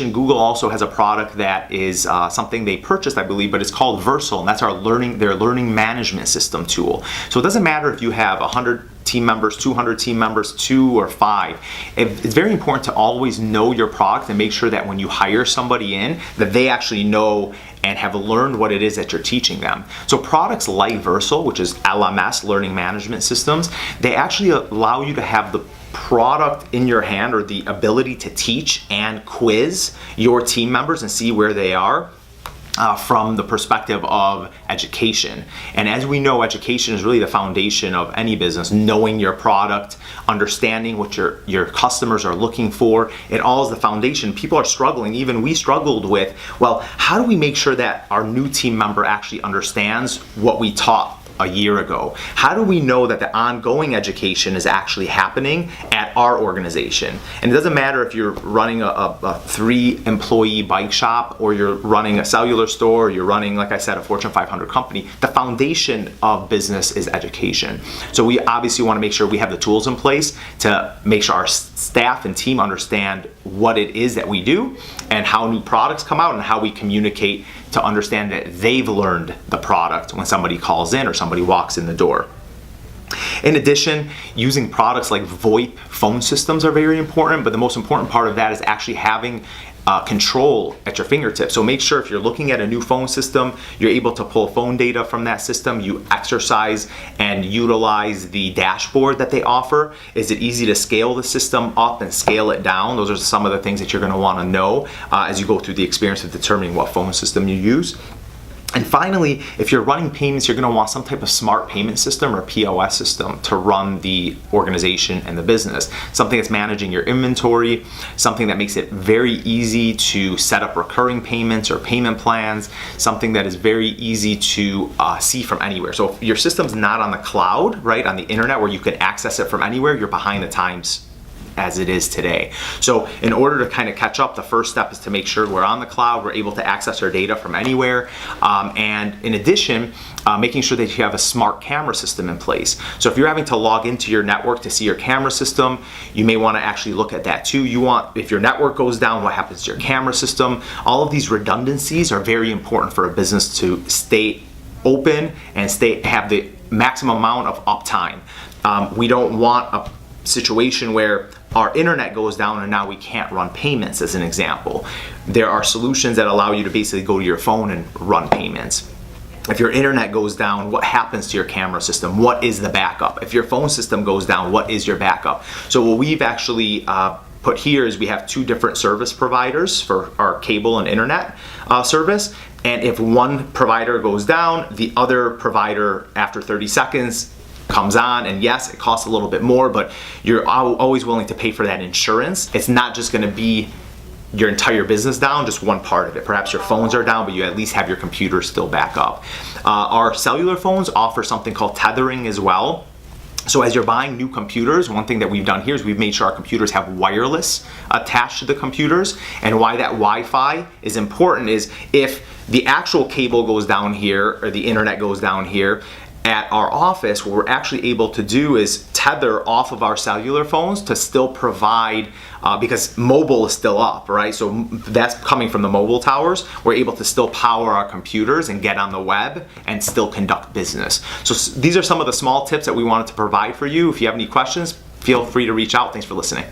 Google also has a product that is something they purchased, I believe, but it's called Versal, and that's their learning management system tool. So it doesn't matter if you have 100 team members, 200 team members, 2 or 5. It's very important to always know your product and make sure that when you hire somebody in, that they actually know and have learned what it is that you're teaching them. So products like Versal, which is LMS, Learning Management Systems, they actually allow you to have the product in your hand, or the ability to teach and quiz your team members and see where they are from the perspective of education. And as we know, education is really the foundation of any business. Knowing your product, understanding what your customers are looking for, it all is the foundation. People are struggling, even we struggled with, well, how do we make sure that our new team member actually understands what we taught a year ago? How do we know that the ongoing education is actually happening at our organization? And it doesn't matter if you're running a 3-employee bike shop, or you're running a cellular store, or you're running, like I said, a Fortune 500 company. The foundation of business is education. So we obviously want to make sure we have the tools in place to make sure our staff and team understand what it is that we do and how new products come out and how we communicate to understand that they've learned the product when somebody calls in or somebody walks in the door. In addition, using products like VoIP phone systems are very important, but the most important part of that is actually having control at your fingertips. So make sure if you're looking at a new phone system, you're able to pull phone data from that system. You exercise and utilize the dashboard that they offer. Is it easy to scale the system up and scale it down? Those are some of the things that you're going to want to know as you go through the experience of determining what phone system you use. And finally, if you're running payments, you're going to want some type of smart payment system or POS system to run the organization and the business. Something that's managing your inventory, something that makes it very easy to set up recurring payments or payment plans, something that is very easy to see from anywhere. So if your system's not on the cloud, right, on the internet where you can access it from anywhere, you're behind the times as it is today. So in order to kind of catch up, the first step is to make sure we're on the cloud, we're able to access our data from anywhere, and in addition, making sure that you have a smart camera system in place. So if you're having to log into your network to see your camera system, you may want to actually look at that too. If your network goes down, what happens to your camera system? All of these redundancies are very important for a business to stay open and have the maximum amount of uptime. We don't want a situation where our internet goes down and now we can't run payments, as an example. There are solutions that allow you to basically go to your phone and run payments. If your internet goes down, what happens to your camera system? What is the backup? If your phone system goes down, what is your backup? So what we've actually put here is we have 2 different service providers for our cable and internet service. And if one provider goes down, the other provider after 30 seconds comes on, and yes, it costs a little bit more, but you're always willing to pay for that insurance. It's not just going to be your entire business down, just one part of it. Perhaps your phones are down, but you at least have your computer still back up. Our cellular phones offer something called tethering as well. So as you're buying new computers, one thing that we've done here is we've made sure our computers have wireless attached to the computers. And why that Wi-Fi is important is if the actual cable goes down here or the internet goes down here, at our office, what we're actually able to do is tether off of our cellular phones to still provide, because mobile is still up, right? So that's coming from the mobile towers. We're able to still power our computers and get on the web and still conduct business. So these are some of the small tips that we wanted to provide for you. If you have any questions, feel free to reach out. Thanks for listening.